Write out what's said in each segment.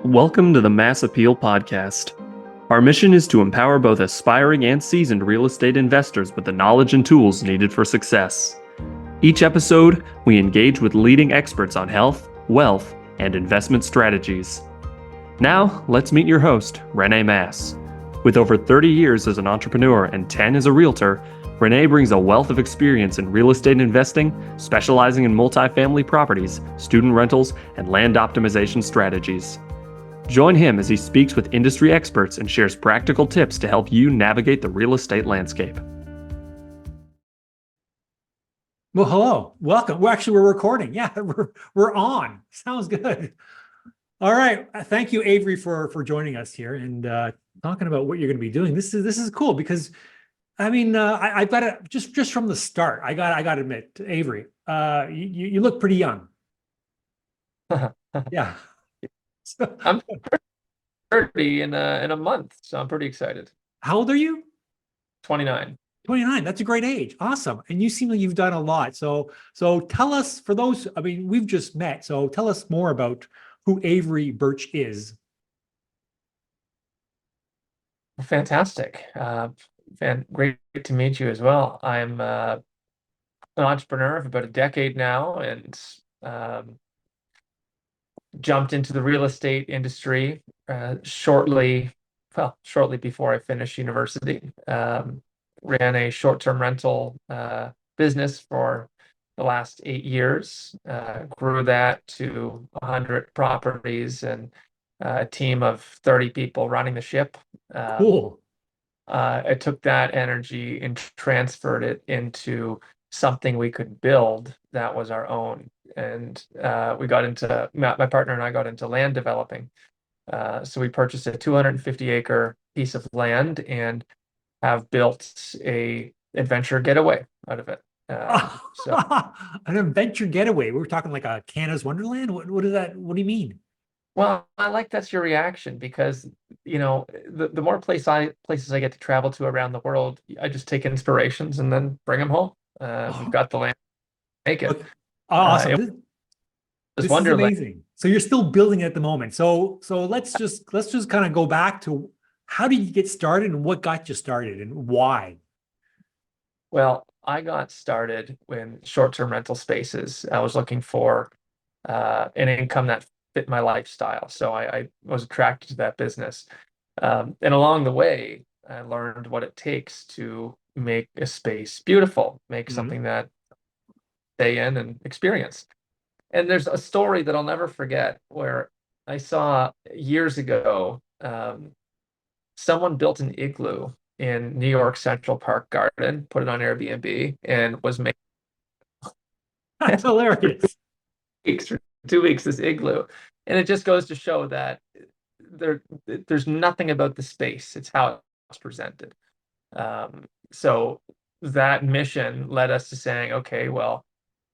Welcome to the Mass Appeal podcast. Our mission is to empower both aspiring and seasoned real estate investors with the knowledge and tools needed for success. Each episode, we engage with leading experts on health, wealth, and investment strategies. Now, let's meet your host, Renee Masse. With over 30 years as an entrepreneur and 10 as a realtor, Renee brings a wealth of experience in real estate investing, specializing in multifamily properties, student rentals, and land optimization strategies. Join him as he speaks with industry experts and shares practical tips to help you navigate the real estate landscape. Well, hello, welcome. We're recording. Yeah, we're on. Sounds good. All right. Thank you, Avery, for joining us here and talking about what you're going to be doing. This is cool because I've got to just from the start. I got to admit, Avery, you look pretty young. Yeah. I'm 30 in a month, so I'm pretty excited. How old are you? 29. 29. That's a great age. Awesome. And you seem like you've done a lot. So tell us, for those, we've just met. So tell us more about who Avery Birch is. Fantastic. Great to meet you as well. I'm an entrepreneur for about a decade now and jumped into the real estate industry shortly before I finished university. Ran a short-term rental business for the last 8 years, grew that to 100 properties and a team of 30 people running the ship. Cool. I took that energy and transferred it into something we could build that was our own. And we got into, my partner and I got into land developing. So we purchased a 250-acre piece of land and have built a adventure getaway out of it. An adventure getaway. We're talking like a Canada's Wonderland. What is that? What do you mean? Well, I like that's your reaction because, you know, the more places I get to travel to around the world, I just take inspirations and then bring them home. We've got the land, make it. Awesome. This is Wonderland. amazing. So you're still building it at the moment. So let's just kind of go back to how did you get started and what got you started and why? Well, I got started in short-term rental spaces. I was looking for an income that fit my lifestyle. So I was attracted to that business. And along the way, I learned what it takes to make a space beautiful, make something that stay in and experience. And there's a story that I'll never forget where I saw years ago, someone built an igloo in New York Central Park Garden, put it on Airbnb, and was making That's hilarious. for 2 weeks this igloo. And it just goes to show that there's nothing about the space, it's how it's presented. So that mission led us to saying, okay, well,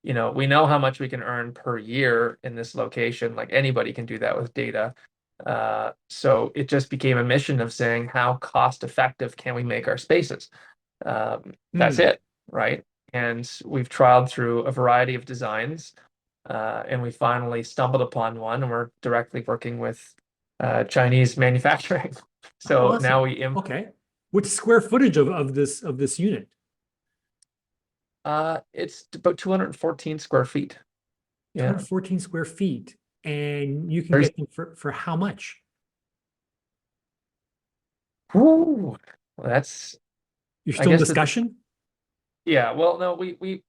you know, we know how much we can earn per year in this location. Like anybody can do that with data. So it just became a mission of saying, how cost effective can we make our spaces? That's it, right? And we've trialed through a variety of designs, and we finally stumbled upon one, and we're directly working with Chinese manufacturing. So Awesome. now we okay. What's square footage of this unit? It's about 214 square feet. Yeah. 214 square feet. And you can get them for how much? Ooh, well, that's you're still in discussion? Yeah, well, no, we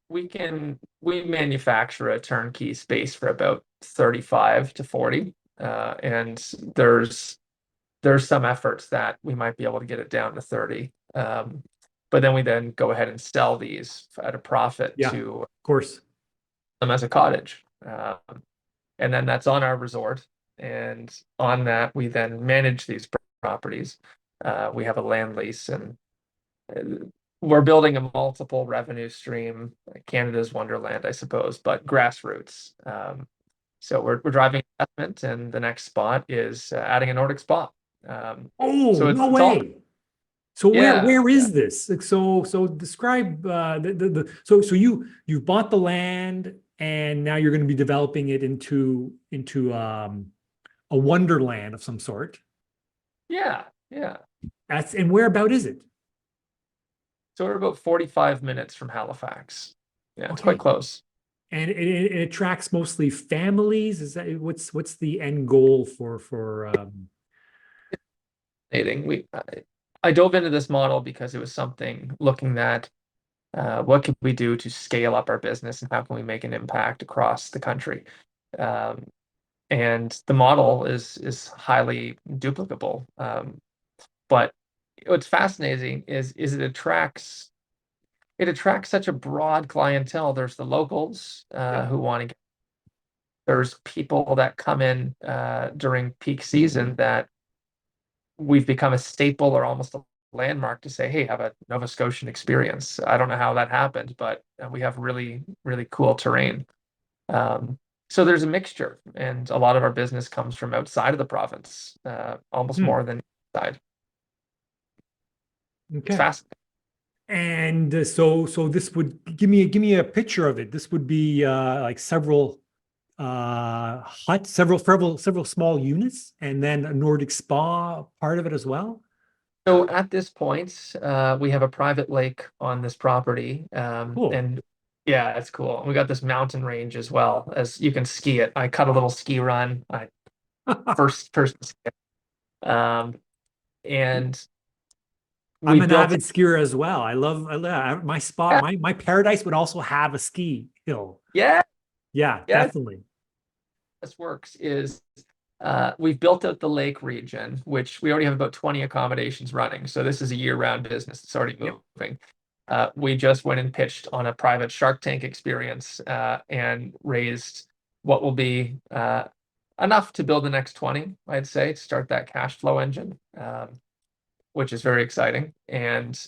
manufacture a turnkey space for about 35 to 40. And there's some efforts that we might be able to get it down to 30. But then we go ahead and sell these at a profit to, of course, them as a cottage. And then that's on our resort. And on that, we then manage these properties. We have a land lease and we're building a multiple revenue stream, Canada's Wonderland, I suppose, but grassroots. So we're driving investment, and the next spot is adding a Nordic spa. So no way. So where is this? So describe so you've bought the land and now you're going to be developing it into a a wonderland of some sort. Yeah, yeah. And whereabout is it? So we're about 45 minutes from Halifax. Yeah, it's quite Okay. close. And it attracts mostly families. Is that what's the end goal for Fascinating. I dove into this model because it was something looking at what can we do to scale up our business and how can we make an impact across the country. Um, and the model is highly duplicable. But what's fascinating is it attracts such a broad clientele. There's the locals who want to get, there's people that come in during peak season that we've become a staple or almost a landmark to say, hey, have a Nova Scotian experience. I don't know how that happened, but we have really, really cool terrain. So there's a mixture, and a lot of our business comes from outside of the province, almost more than inside. It's okay. fascinating. And so this would give me a picture of it. This would be like several huts, several small units, and then a Nordic spa part of it as well. So at this point, we have a private lake on this property, Cool. and yeah, it's cool. We got this mountain range as well, as you can ski it. I cut a little ski run. I first person ski it. And I'm we an built avid skier as well. I love my spot. My paradise would also have a ski hill. yeah, Yeah, yeah. definitely. This works is we've built out the lake region, which we already have about 20 accommodations running. So this is a year-round business. It's already moving. We just went and pitched on a private Shark Tank experience and raised what will be enough to build the next 20, I'd say, to start that cash flow engine, which is very exciting. And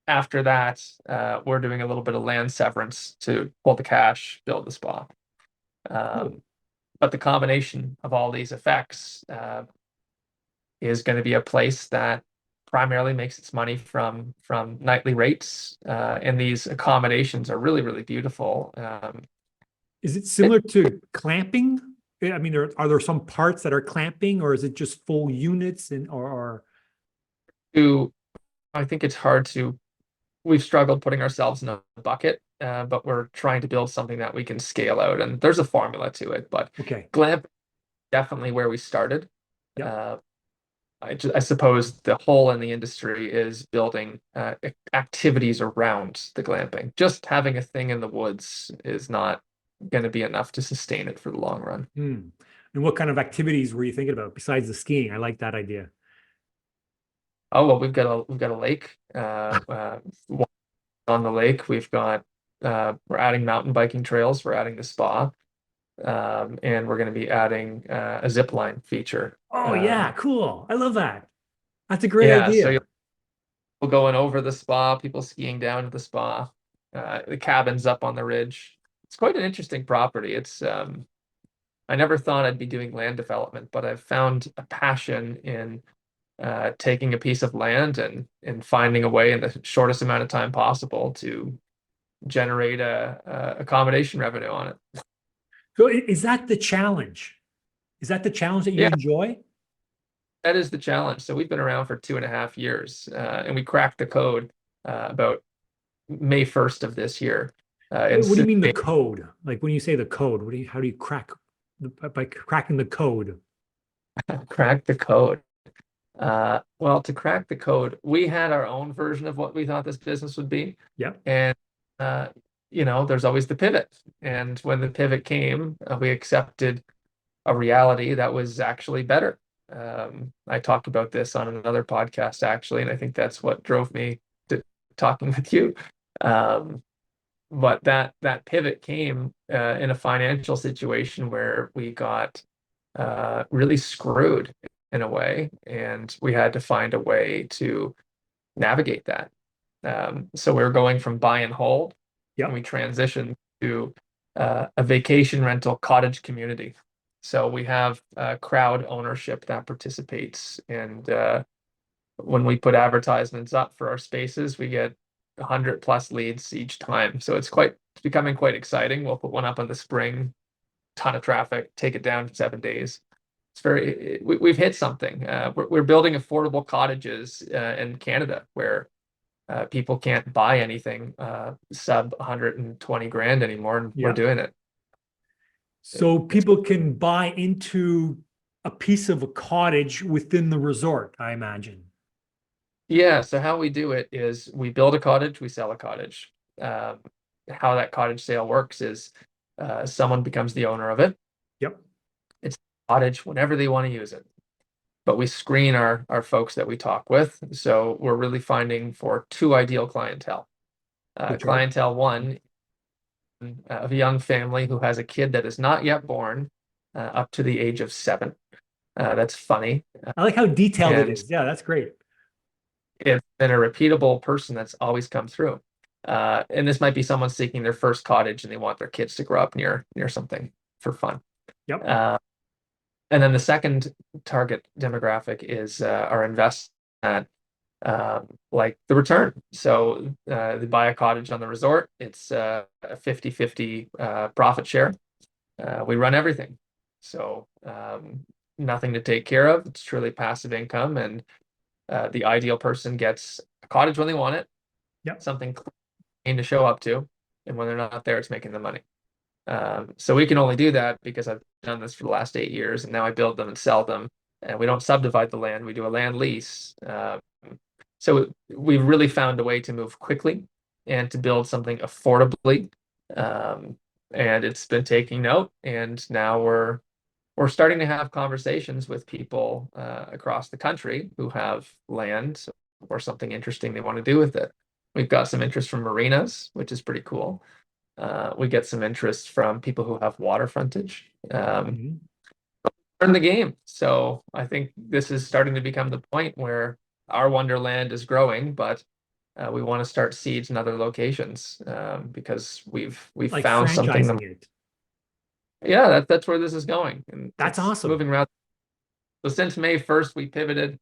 after that, we're doing a little bit of land severance to pull the cash, build the spa. But the combination of all these effects is going to be a place that primarily makes its money from nightly rates, and these accommodations are really, really beautiful. Is it similar to clamping? I mean, are there some parts that are clamping, or is it just full units or I think it's hard to. We've struggled putting ourselves in a bucket, but we're trying to build something that we can scale out, and there's a formula to it. But okay? glamp definitely where we started. Yep. I suppose the hole in the industry is building activities around the glamping. Just having a thing in the woods is not going to be enough to sustain it for the long run. And what kind of activities were you thinking about besides the skiing? I like that idea. Oh well, we've got a lake. On the lake, we've got we're adding mountain biking trails. We're adding the spa, and we're going to be adding a zip line feature. Oh yeah, cool. I love that. That's a great Yeah, idea. so people going over the spa, people skiing down to the spa. The cabin's up on the ridge. It's quite an interesting property. It's I never thought I'd be doing land development, but I've found a passion in taking a piece of land and finding a way in the shortest amount of time possible to generate a accommodation revenue on it. So is that the challenge? Is that the challenge that you Yeah. enjoy? That is the challenge. So we've been around for 2.5 years, and we cracked the code about May 1st of this year. What do you mean the code? Like when you say the code, how do you crack by cracking the code? Crack the code. Well, to crack the code, we had our own version of what we thought this business would be. Yep. And there's always the pivot. And when the pivot came, we accepted a reality that was actually better. I talked about this on another podcast, actually, and I think that's what drove me to talking with you. But that pivot came in a financial situation where we got really screwed in a way, and we had to find a way to navigate that. So we were going from buy and hold, and we transitioned to a vacation rental cottage community. So we have crowd ownership that participates, and when we put advertisements up for our spaces, we get 100+ leads each time. So it's becoming quite exciting. We'll put one up in the spring, ton of traffic, take it down in 7 days. we've hit something. We're building affordable cottages in Canada where people can't buy anything sub 120 grand anymore, and we're Yeah. doing it. So people can buy into a piece of a cottage within the resort, I imagine. Yeah, so how we do it is we build a cottage, we sell a cottage. How that cottage sale works is someone becomes the owner of it. Yep. It's a cottage whenever they want to use it. But we screen our folks that we talk with. So we're really finding for two ideal clientele. Clientele one, of a young family who has a kid that is not yet born, up to the age of 7. That's funny. I like how detailed it And is. Yeah, that's great. it's been a repeatable person that's always come through. And this might be someone seeking their first cottage and they want their kids to grow up near something for fun. Yep. And then the second target demographic is our investment at like the return. So they buy a cottage on the resort. It's a 50-50 profit share. We run everything. So nothing to take care of. It's truly passive income. And the ideal person gets a cottage when they want it. Yep. Something clean to show up to. And when they're not there, it's making the money. So we can only do that because I've done this for the last 8 years, and now I build them and sell them. And we don't subdivide the land. We do a land lease. So we've really found a way to move quickly and to build something affordably. And it's been taking note. And now we're starting to have conversations with people across the country who have land or something interesting they want to do with it. We've got some interest from marinas, which is pretty cool. We get some interest from people who have water frontage. Learn the game. So I think this is starting to become the point where our wonderland is growing, but we want to start seeds in other locations because we've Like found something. franchising it. Yeah, that's where this is going. And That's awesome. Moving around. So since May 1st, we pivoted,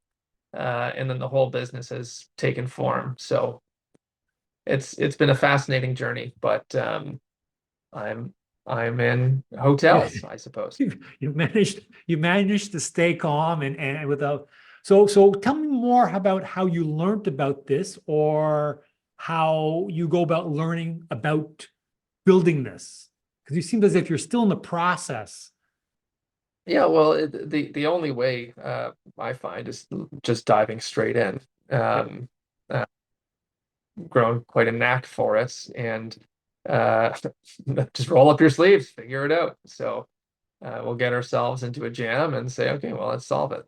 and then the whole business has taken form. So it's been a fascinating journey, but I'm in hotels, I suppose. You managed to stay calm and without. So tell me more about how you learned about this, or how you go about learning about building this, because you seem as if you're still in the process. Yeah, well, the only way I find is just diving straight in. Grown quite a knack for us, and just roll up your sleeves, figure it out. So we'll get ourselves into a jam and say, okay, well, let's solve it.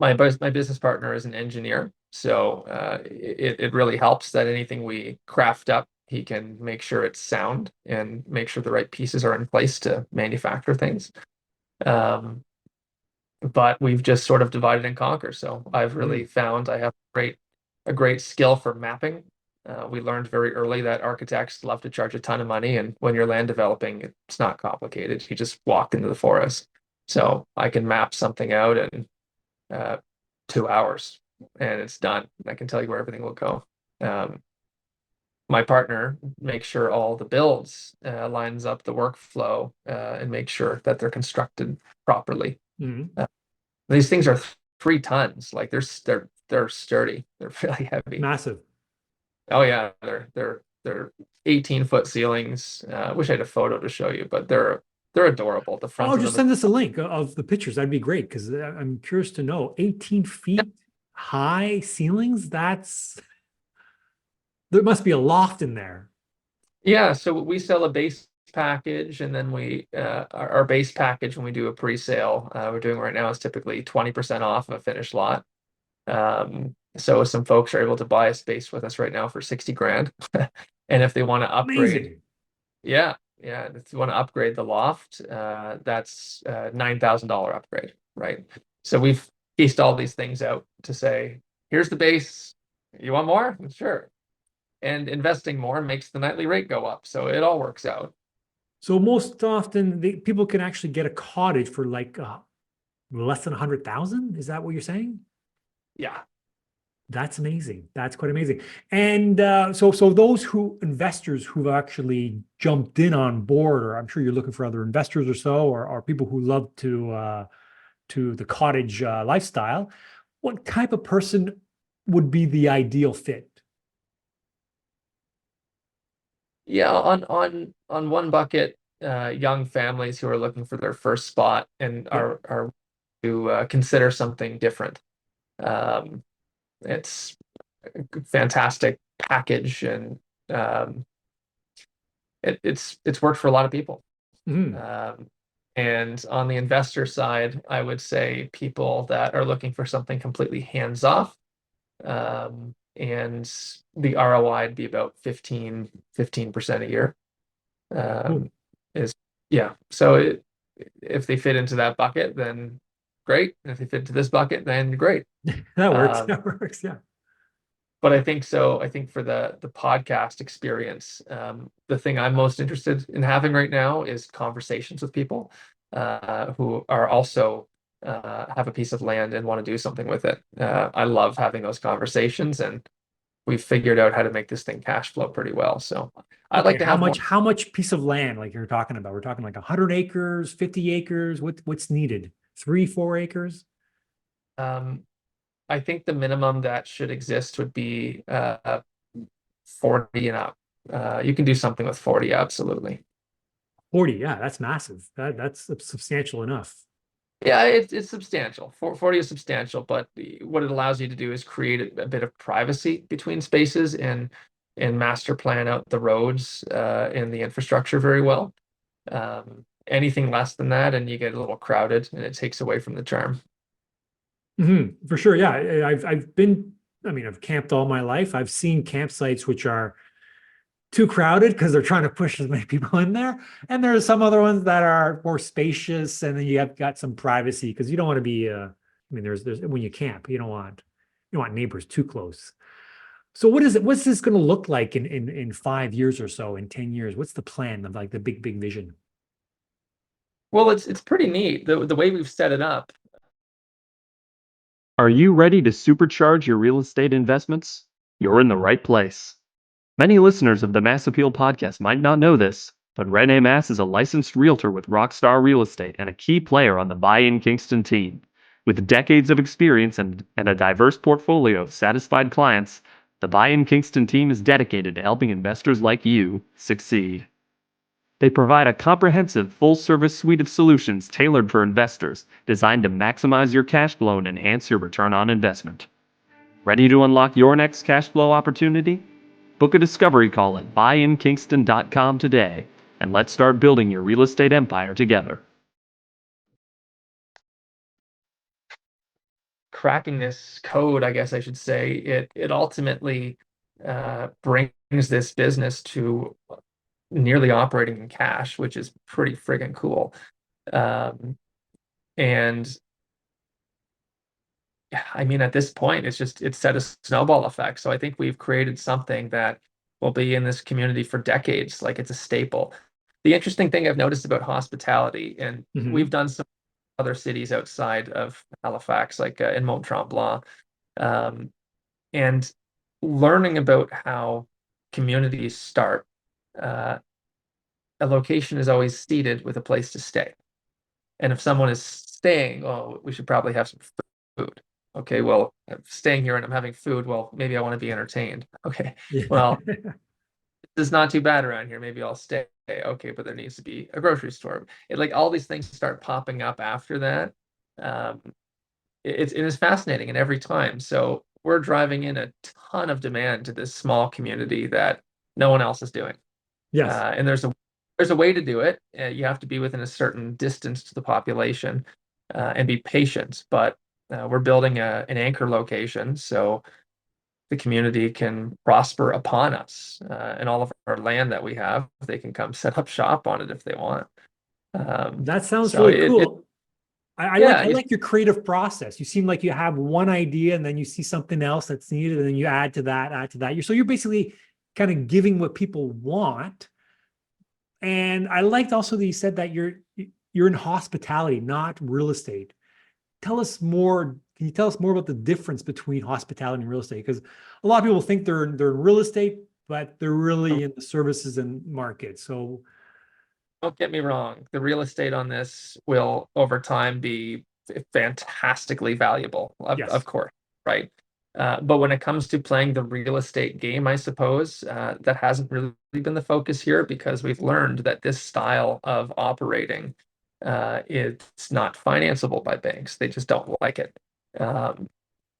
My business partner is an engineer, so it really helps that anything we craft up, he can make sure it's sound and make sure the right pieces are in place to manufacture things. But we've just sort of divided and conquer. So I've really found I have a great skill for mapping. We learned very early that architects love to charge a ton of money, and when you're land developing, it's not complicated. You just walk into the forest. So I can map something out in 2 hours, and it's done. I can tell you where everything will go. My partner makes sure all the builds lines up the workflow and makes sure that they're constructed properly. These things are 3 tons. Like they're sturdy. They're really heavy. Massive. Oh yeah, they're 18-foot ceilings. I wish I had a photo to show you, but they're adorable. The front. Oh, just send us a link of the pictures. That'd be great, because I'm curious to know. 18 feet high ceilings. There must be a loft in there. Yeah, so we sell a base package, and then our base package when we do a pre-sale, we're doing right now is typically 20% off a finished lot. So some folks are able to buy a space with us right now for 60 grand. And if they want to upgrade, Amazing. yeah, if you want to upgrade the loft, that's $9,000 upgrade, right? So we've pieced all these things out to say, here's the base. You want more? Sure. And investing more makes the nightly rate go up. So it all works out. So most often people can actually get a cottage for like less than 100,000. Is that what you're saying? Yeah. That's amazing. That's quite amazing. And so those investors who've actually jumped in on board, or I'm sure you're looking for other investors or so, or people who love to the cottage lifestyle, what type of person would be the ideal fit? Yeah, on one bucket, young families who are looking for their first spot and Yeah. are to consider something different. Um, it's a fantastic package, and um, it's worked for a lot of people. Mhm. Um, and on the investor side, I would say people that are looking for something completely hands off. And the ROI would be about 15% a year. Cool. Is yeah. So if they fit into that bucket, then great. And if they fit into this bucket, then great. That works. Um, That works. Yeah. but I think so. I think for the podcast experience, the thing I'm most interested in having right now is conversations with people who are also have a piece of land and want to do something with it. I love having those conversations, and we've figured out how to make this thing cash flow pretty well. So I'd Okay. like to How have more. much? How much piece of land like you're talking about? We're talking like 100 acres, 50 acres. What's needed? 3, 4 acres? Um, I think the minimum that should exist would be 40 and up. You can do something with 40, absolutely. 40. Yeah, that's massive. That's substantial enough. Yeah, it's substantial. 40 is substantial, but what it allows you to do is create a bit of privacy between spaces and master plan out the roads and the infrastructure very well. Anything less than that, and you get a little crowded, and it takes away from the charm. For sure. Yeah. I've been, I mean, I've camped all my life. I've seen campsites which are too crowded because they're trying to push as many people in there. And there's some other ones that are more spacious, and then you have got some privacy because you don't want to be I mean, there's when you camp, you don't want neighbors too close. So what's this going to look like in 5 years or so, in 10 years? What's the plan of like the big vision? Well, it's pretty neat the way we've set it up. Are you ready to supercharge your real estate investments? You're in the right place. Many listeners of the Mass Appeal podcast might not know this, but Rene Masse is a licensed realtor with Rockstar Real Estate and a key player on the Buy-in Kingston team. With decades of experience and a diverse portfolio of satisfied clients, the Buy-in Kingston team is dedicated to helping investors like you succeed. They provide a comprehensive, full-service suite of solutions tailored for investors, designed to maximize your cash flow and enhance your return on investment. Ready to unlock your next cash flow opportunity? Book a discovery call at buyinkingston.com today, and let's start building your real estate empire together. Cracking this code, I guess I should say, it ultimately brings this business to nearly operating in cash, which is pretty friggin' cool. And yeah, I mean, at this point, it's set a snowball effect. So I think we've created something that will be in this community for decades. Like it's a staple. The interesting thing I've noticed about hospitality, and we've Mhm. done some other cities outside of Halifax, like in Mont Tremblant, um, and learning about how communities start. Uh, a location is always seeded with a place to stay. And if someone is staying, oh, we should probably have some food. Okay, well, I'm staying here and I'm having food. Well, maybe I want to be entertained. Okay, Yeah. well, it's not too bad around here. Maybe I'll stay. Okay, but there needs to be a grocery store. Like all these things start popping up after that. Um, it is fascinating, and every time. So we're driving in a ton of demand to this small community that no one else is doing. Yes. And there's a way to do it. You have to be within a certain distance to the population and be patient. But we're building an anchor location so the community can prosper upon us and all of our land that we have. They can come set up shop on it if they want. That sounds So really it cool. I like yeah, I like your creative process. You seem like you have one idea and then you see something else that's needed, and then you add to that, add to that. You're basically kind of giving what people want. And I liked also that you said that you're in hospitality, not real estate. Tell us more. Can you tell us more about the difference between hospitality and real estate? Because a lot of people think they're in real estate, but they're really in the services and market. So Don't get me wrong, the real estate on this will over time be fantastically valuable, yes, of course, right? But when it comes to playing the real estate game, I suppose that hasn't really been the focus here, because we've learned that this style of operating it's not financeable by banks. They just don't like it.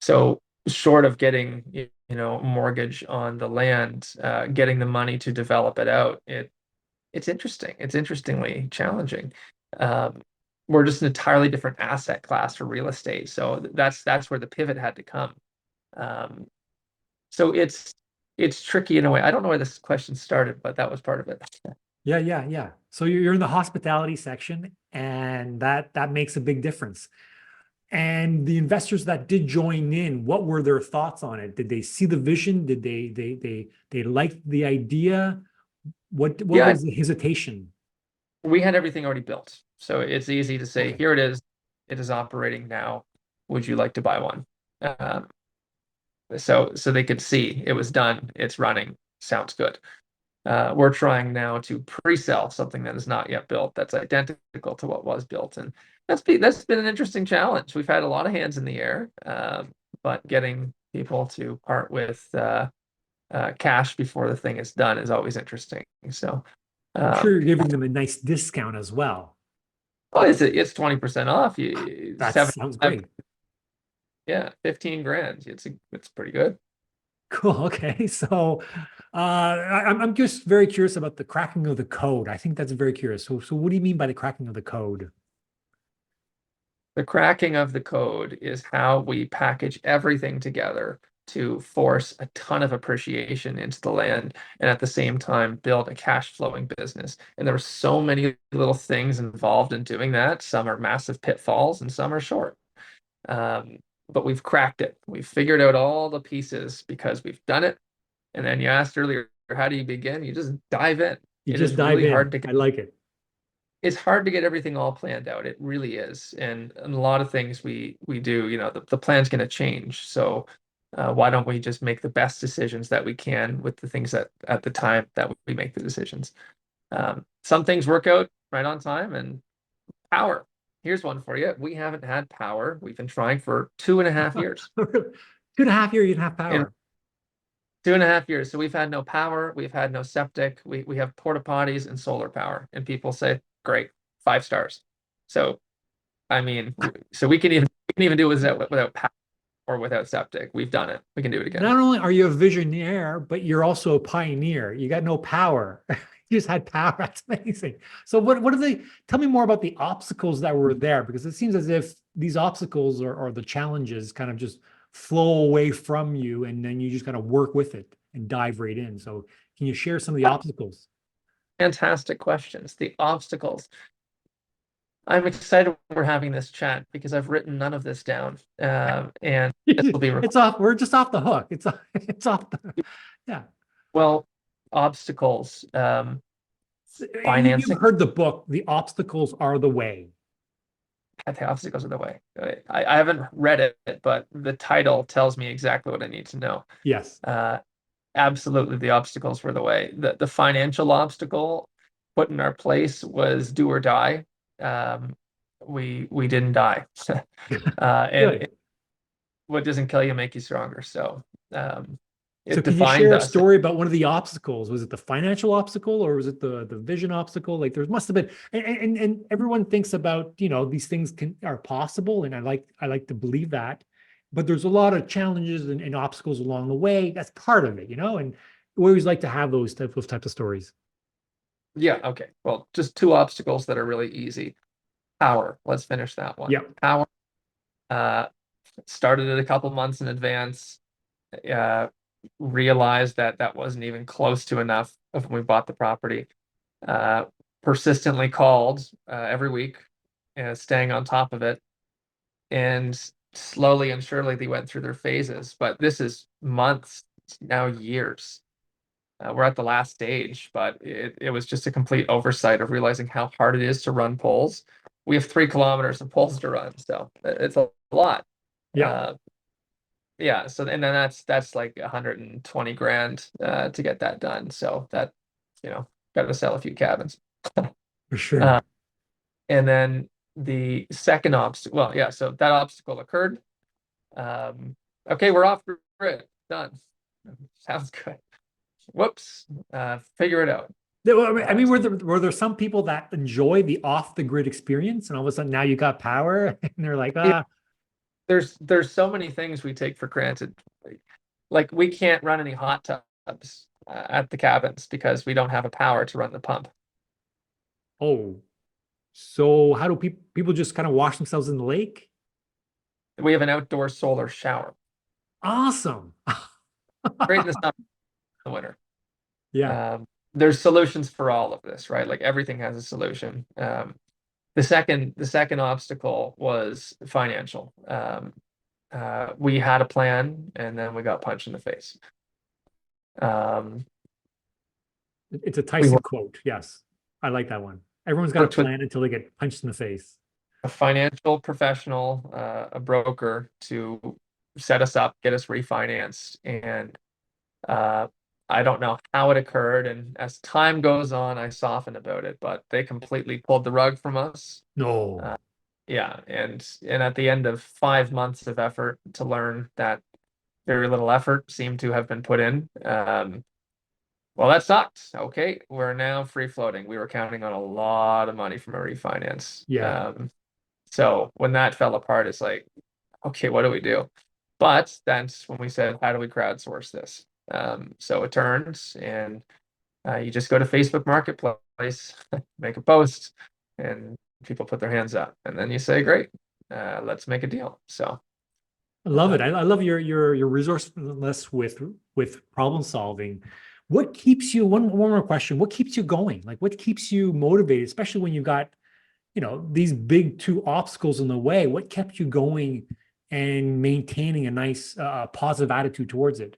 So short of getting a mortgage on the land, getting the money to develop it out, it's interesting. It's interestingly challenging. We're just an entirely different asset class for real estate. So that's where the pivot had to come. So it's tricky in a way. I don't know where this question started, but that was part of it. yeah. So you're in the hospitality section, and that makes a big difference. And the investors that did join in, what were their thoughts on it? Did they see the vision? Did they like the idea? What Yeah, was the hesitation? we had everything already built. So it's easy to say, Okay. here it is. It is operating now. Would you like to buy one? So they could see it was done. It's running. Sounds good. We're trying now to pre-sell something that is not yet built, that's identical to what was built, and that's been an interesting challenge. We've had a lot of hands in the air, but getting people to part with cash before the thing is done is always interesting. So I'm sure you're giving them a nice discount as well. well, it's 20% off. You That sounds 75, great. yeah, 15 grand. It's pretty good. Cool. Okay. So I'm just very curious about the cracking of the code. I think that's very curious. So what do you mean by the cracking of the code? The cracking of the code is how we package everything together to force a ton of appreciation into the land, and at the same time build a cash flowing business. And there were so many little things involved in doing that. Some are massive pitfalls and some are short. But we've cracked it. We've figured out all the pieces because we've done it. And then you asked earlier, how do you begin? You just dive in. You It just is dive really in. hard to get. I like it. It's hard to get everything all planned out. It really is. And a lot of things we do, the plan's going to change. So why don't we just make the best decisions that we can with the things that at the time that we make the decisions. Some things work out right on time. And power. Here's one for you. We haven't had power. We've been trying for 2.5 years. 2.5 years, you didn't have In power. 2.5 years. So we've had no power. We've had no septic. We have porta potties and solar power. And people say, great, 5 stars. So, I mean, so we can even do it without power or without septic. We've done it. We can do it again. Not only are you a visionaire, but you're also a pioneer. You got no power. You just had power. That's amazing. So what are they, tell me more about the obstacles that were there, because it seems as if these obstacles or the challenges kind of just flow away from you, and then you just kind of work with it and dive right in. So can you share some of the obstacles? Fantastic questions. The obstacles. I'm excited we're having this chat because I've written none of this down. And this will be It's off. We're just off the hook. It's off the, yeah. well, obstacles. Financing. You've heard the book, The Obstacles Are the Way. The obstacles are the way. I haven't read it, but the title tells me exactly what I need to know. Yes. Absolutely, the obstacles were the way. The financial obstacle put in our place was do or die. We didn't die. And what doesn't kill you make you stronger. So So it can you defined share a us. story about one of the obstacles? Was it the financial obstacle, or was it the vision obstacle? Like there must have been, and everyone thinks about, these things are possible, and I like to believe that, but there's a lot of challenges and obstacles along the way. That's part of it, and we always like to have those types of stories. Yeah, okay. Well, just 2 obstacles that are really easy. Power. Let's finish that one. Yeah. Power. Started it a couple months in advance. Realized that wasn't even close to enough of when we bought the property. Persistently called every week, staying on top of it, and slowly and surely they went through their phases. But this is months, now years. We're at the last stage, but it was just a complete oversight of realizing how hard it is to run poles. We have 3 kilometers of poles to run, so it's a lot. Yeah, Yeah, so and then that's like 120 grand to get that done. So that, got to sell a few cabins. for sure. Uh, and then the second obstacle, well, yeah, so that obstacle occurred. Okay, we're off grid. Done. Sounds good. Whoops. Figure it out. I mean, were there some people that enjoy the off the grid experience, and all of a sudden now you got power, and they're like, Yeah, there's so many things we take for granted. Like we can't run any hot tubs at the cabins because we don't have a power to run the pump. oh, so how do people just kind of wash themselves in the lake? We have an outdoor solar shower. Awesome. Great in the summer, in the winter. Yeah. There's solutions for all of this, right? Like everything has a solution. The second obstacle was financial. We had a plan and then we got punched in the face. It's a We Tyson quote. Yes. I like that one. Everyone's got a worked with plan until they get punched in the face. a financial professional, a broker to set us up, get us refinanced. And I don't know how it occurred. And as time goes on, I soften about it, but they completely pulled the rug from us. No. Yeah. And at the end of 5 months of effort to learn that very little effort seemed to have been put in. Well, that sucked. Okay, we're now free floating. We were counting on a lot of money from a refinance. Yeah. So when that fell apart, it's like, okay, what do we do? But that's when we said, how do we crowdsource this? So it turns, and you just go to Facebook Marketplace, make a post, and people put their hands up, and then you say, great, let's make a deal. So I love it. I love your resourcefulness with problem solving. What keeps you, one more question, what keeps you going? Like what keeps you motivated, especially when you've got, these big two obstacles in the way? What kept you going and maintaining a nice positive attitude towards it?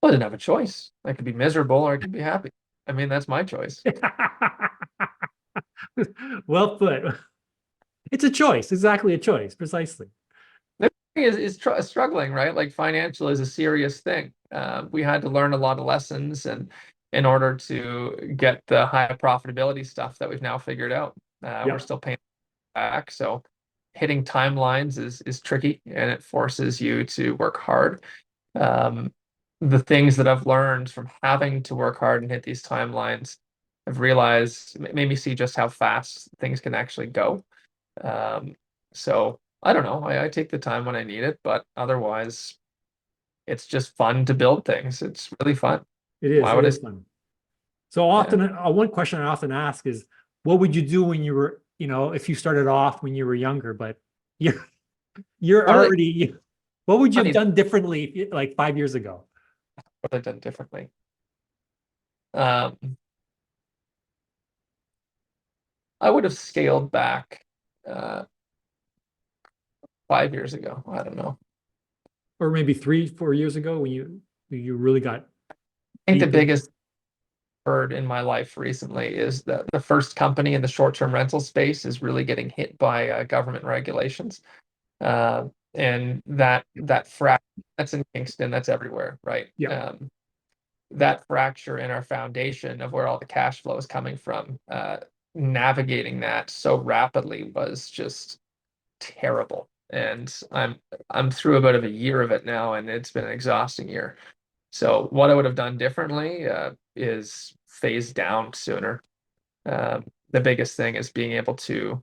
well, I didn't have a choice. I could be miserable or I could be happy. I mean, that's my choice. Well put. It's a choice, exactly a choice, precisely. The thing is struggling, right? Like financial is a serious thing. We had to learn a lot of lessons, and in order to get the high profitability stuff that we've now figured out, Yeah. we're still paying back. So hitting timelines is tricky, and it forces you to work hard. The things that I've learned from having to work hard and hit these timelines, I've realized made me see just how fast things can actually go. So I don't know. I take the time when I need it, but otherwise, it's just fun to build things. It's really fun. It is. Why It would I? is fun. So often, one question I often ask is, what would you do when you were, if you started off when you were younger, but you're What have already, what would you have Funny, done differently like 5 years ago? what have I done differently? Um, I would have scaled back 5 years ago. I don't know. Or maybe 3, 4 years ago when you really got I think the deep in? biggest bird in my life recently is that the first company in the short-term rental space is really getting hit by government regulations. And that fracture, that's in Kingston, that's everywhere, right? Yeah. That fracture in our foundation of where all the cash flow is coming from, navigating that so rapidly was just terrible. And I'm through about a year of it now, and it's been an exhausting year. So what I would have done differently is phase down sooner. The biggest thing is being able to,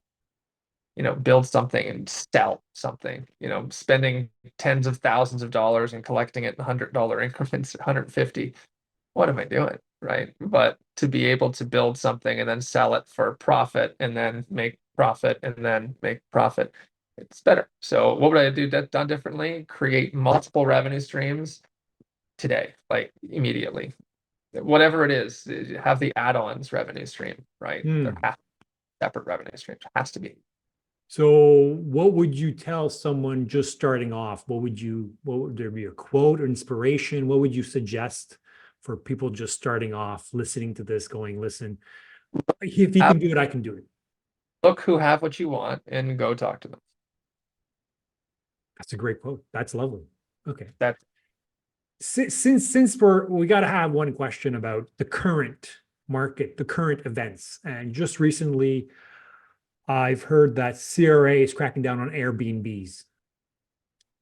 build something and sell something, spending tens of thousands of dollars and collecting it in $100 increments, 150. What am I doing? Right. But to be able to build something and then sell it for profit and then make profit and then make profit, it's better. So what would I do that done differently? Create multiple revenue streams today, like immediately. Whatever it is, have the add-ons revenue stream, right? There has to be separate revenue streams. Has to be. So what would you tell someone just starting off? What would there be a quote or inspiration? What would you suggest for people just starting off, listening to this, going, listen, if you can do it, I can do it. Look who have what you want and go talk to them. That's a great quote. That's lovely. Okay. That Since we got to have one question about the current market, the current events. And just recently, I've heard that CRA is cracking down on Airbnbs.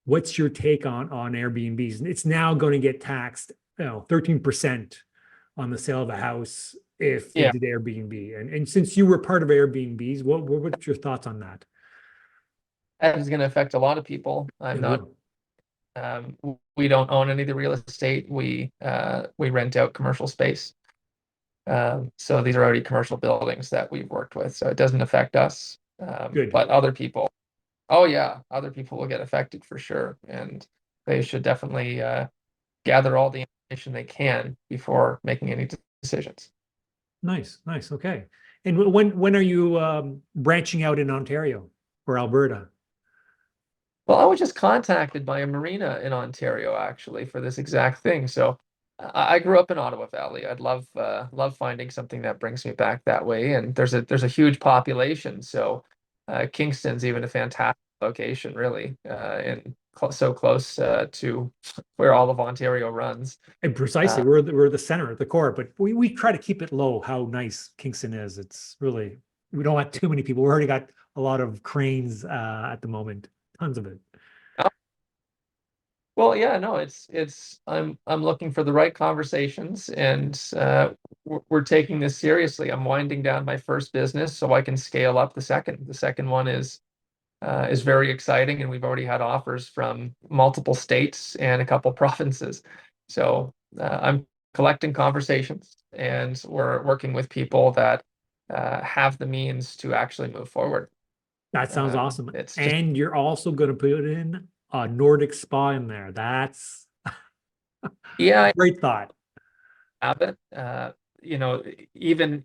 What's your take on Airbnbs? It's now going to get taxed, 13% on the sale of a house if they yeah, did Airbnb. And since you were part of Airbnbs, what's your thoughts on that? that is going to affect a lot of people. I'm It not. will. We don't own any of the real estate. We rent out commercial space. So these are already commercial buildings that we've worked with. So it doesn't affect us. Good. But other people, oh yeah, other people will get affected for sure. And they should definitely gather all the information they can before making any decisions. Nice. Okay. And when are you branching out in Ontario or Alberta? Well, I was just contacted by a marina in Ontario actually for this exact thing. So I grew up in Ottawa Valley. I'd love finding something that brings me back that way. And there's a huge population, so Kingston's even a fantastic location, really, and so close to where all of Ontario runs. And precisely, Uh, we're the center, the core, but we try to keep it low. How nice Kingston is. It's really, we don't want too many people. We already got a lot of cranes at the moment, tons of it. Well, yeah, no, I'm looking for the right conversations, and we're taking this seriously. I'm winding down my first business so I can scale up the second. The second one is very exciting, and we've already had offers from multiple states and a couple provinces. So I'm collecting conversations, and we're working with people that have the means to actually move forward. That sounds awesome. It's just And you're also going to put in a Nordic spa in there. That's yeah, great thought. have it. You know, even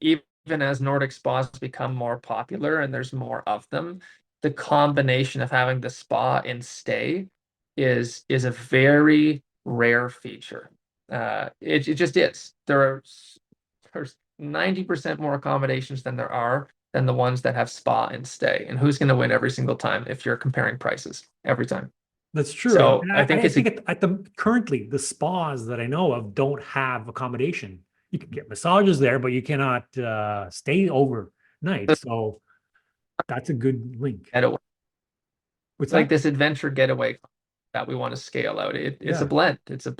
as Nordic spas become more popular and there's more of them, the combination of having the spa and stay is a very rare feature. It just is. There's 90% more accommodations than there are than the ones that have spa and stay. And who's going to win every single time if you're comparing prices every time? That's true. So And I think I it's think at the currently the spas that I know of don't have accommodation. You can get massages there, but you cannot stay overnight. So that's a good link. a What's like that? this adventure getaway that we want to scale out. It's a Yeah. blend. It's a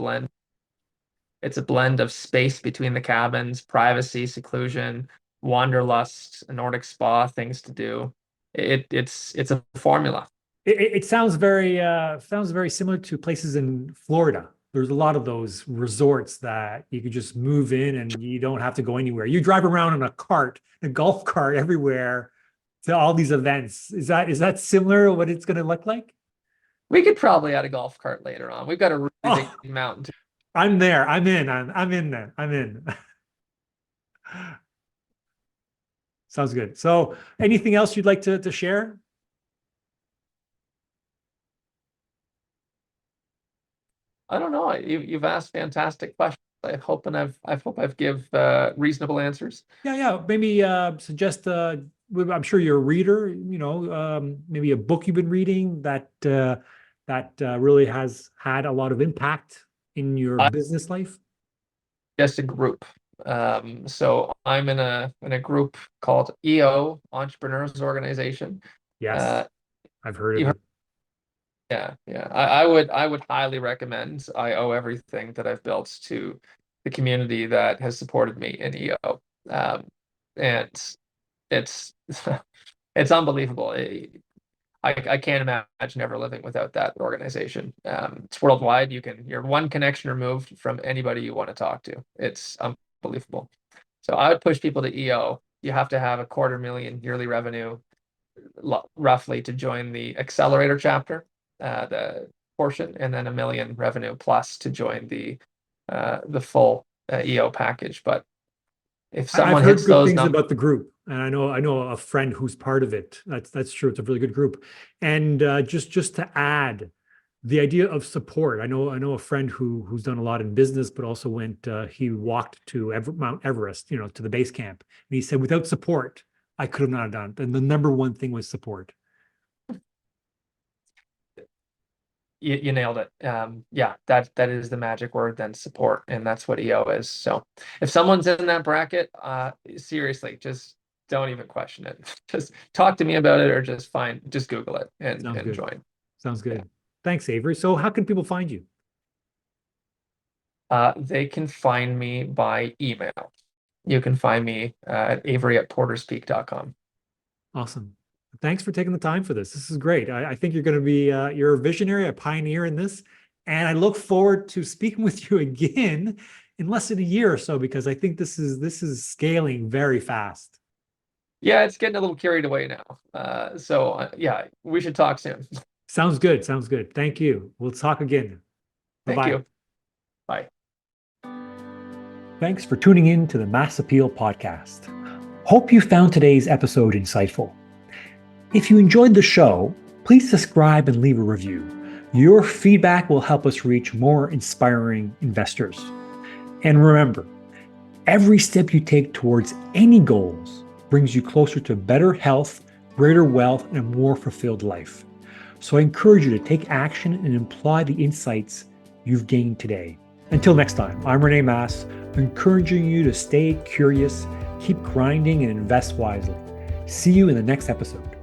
blend of space between the cabins, privacy, seclusion, wanderlust, a Nordic spa, things to do. It's a formula. It sounds very similar to places in Florida. There's a lot of those resorts that you could just move in and you don't have to go anywhere. You drive around in a cart, a golf cart everywhere to all these events. Is that similar to what it's going to look like? We could probably add a golf cart later on. We've got a really Oh, big mountain. I'm there. I'm in. I'm in there. I'm in. Sounds good. So anything else you'd like to share? I don't know. You've asked fantastic questions. I hope I've give reasonable answers. Yeah. Maybe suggest I'm sure you're a reader, maybe a book you've been reading that really has had a lot of impact in your I business life. Just a group. So I'm in a group called EO, Entrepreneurs Organization. Yes, Uh, I've heard of you've it. yeah. I would highly recommend. I owe everything that I've built to the community that has supported me in EO. And it's it's unbelievable. I can't imagine ever living without that organization. It's worldwide. You're one connection removed from anybody you want to talk to. It's unbelievable. So I would push people to EO. You have to have a 250,000 yearly revenue, roughly, to join the accelerator chapter, the portion, and then 1 million revenue plus to join the full EO package. But if I've someone heard hits good those things numbers, about the group, and I know a friend who's part of it. That's true. It's a really good group. And just to add, the idea of support. I know a friend who's done a lot in business, but also he walked to Mount Everest, to the base camp, and he said, without support, I could have not done it. And the number one thing was support. you nailed it. Yeah, that is the magic word, then support, and that's what EO is. So if someone's in that bracket, seriously, just don't even question it. Just talk to me about it, or just Google it and good. join. Sounds good. Yeah. Thanks, Avery. So how can people find you? They can find me by email. You can find me at avery@porterspeak.com. Awesome. Thanks for taking the time for this. This is great. I think you're going to be, you're a visionary, a pioneer in this. And I look forward to speaking with you again in less than a year or so, because I think this is scaling very fast. Yeah, it's getting a little carried away now. So yeah, we should talk soon. Sounds good. Sounds good. Thank you. We'll talk again. Thank Bye-bye. you. Bye. Thanks for tuning in to the Masse podcast. Hope you found today's episode insightful. If you enjoyed the show, please subscribe and leave a review. Your feedback will help us reach more inspiring investors. And remember, every step you take towards any goals brings you closer to better health, greater wealth, and a more fulfilled life. So I encourage you to take action and apply the insights you've gained today. Until next time, I'm Renee Masse, encouraging you to stay curious, keep grinding, and invest wisely. See you in the next episode.